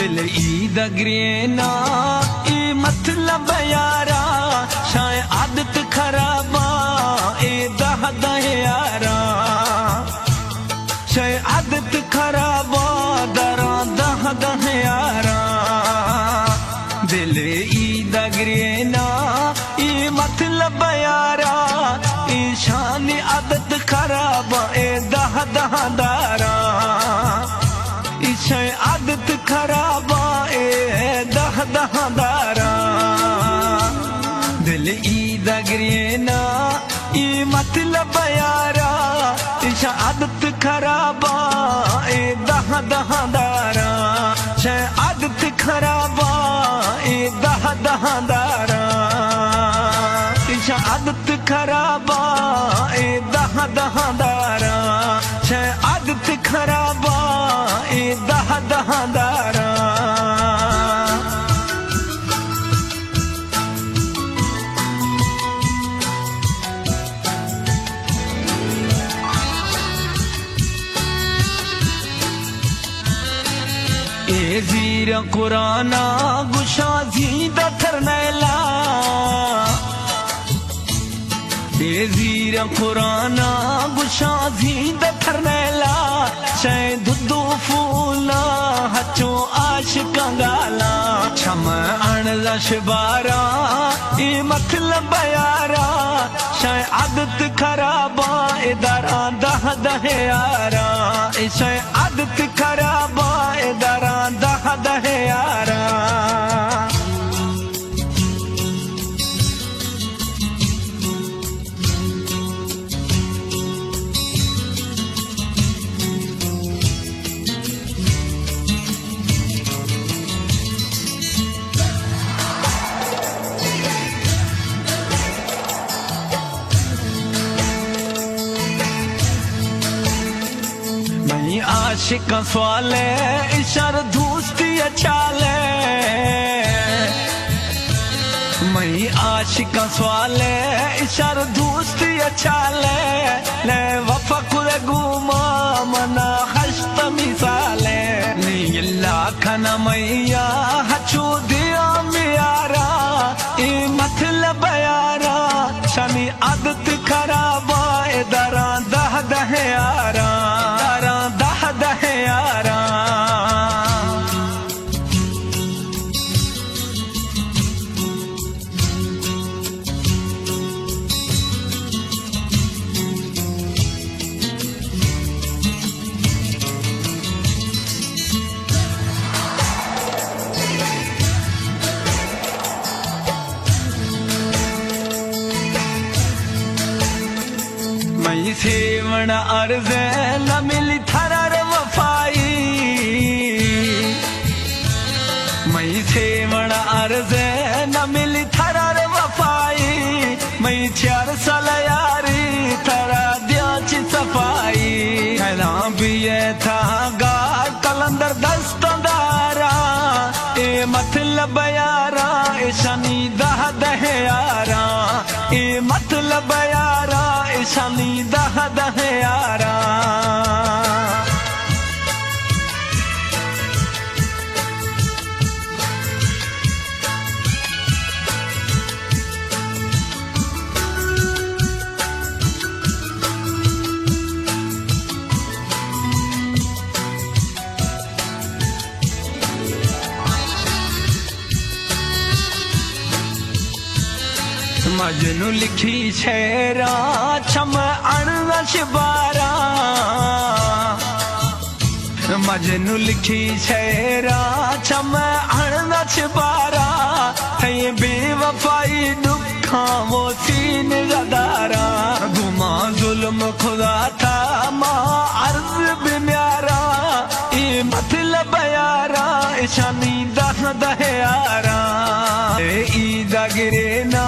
दिल ईद ग्रेना ई मतलब यारा शाय आदत खराबा ए दह यारा शाय आदत खराबा दरा दह यारा दिल ईद ग्रेना ई मतलब यारा ई शान आदत खराबा ए दह दारा इसे आदत खराबा ए दह दारा दिल ईद ग्रेना ई मतलब यारा इसे आदत खराबा ए दह दारा इसे आदत खराबा ए दह दारा इसे आदत खराबा ए दह दारा इसे आदत खराबा ए दह दारा ए ज़ीर कुराना गुशा ज़ीदा थरनैला ए ज़ीर कुराना गुशा ज़ीदा थरनैला शै दुदू फूला हचो आशिका गाला छम अणला शिबारा ए मतलब यारा शै आदत खराबा ए दरा दह यारा ए शै आदत खराबा ए दरा दह यारा आशिक स्वाले इशर दोस्ती अचाले मई आशिक स्वाले इशर दोस्ती अचाले ले वफा कुरे गुमा मना हस्त मिसाले नीला खना मैया हचू दिया मियारा ई मतलब यारा शमी आदत खराबा ए दरा दह यारा दह यारा मई सेवण अर्ज न मिली थरर वफाई मई सेवण अर्ज न मिली थरर वफाई मई 4 साल यारी थरा दियाची सफाई हैना बिये था गार कलंदर दस्तदारा ए मतलब यारा ए शनी दह यारा ए मतलब यारा ए शनी दह यारा मजनू लिखी शेरा छम अणवश बारा मजनू लिखी शेरा छम अणवश बारा है बेवफाई दुखा वो सीन गदारा गुमा जुल्म खुदा था माँ अर्ज बिम्यारा ये मतलब यारा शनी दह यारा ईद गिरे ना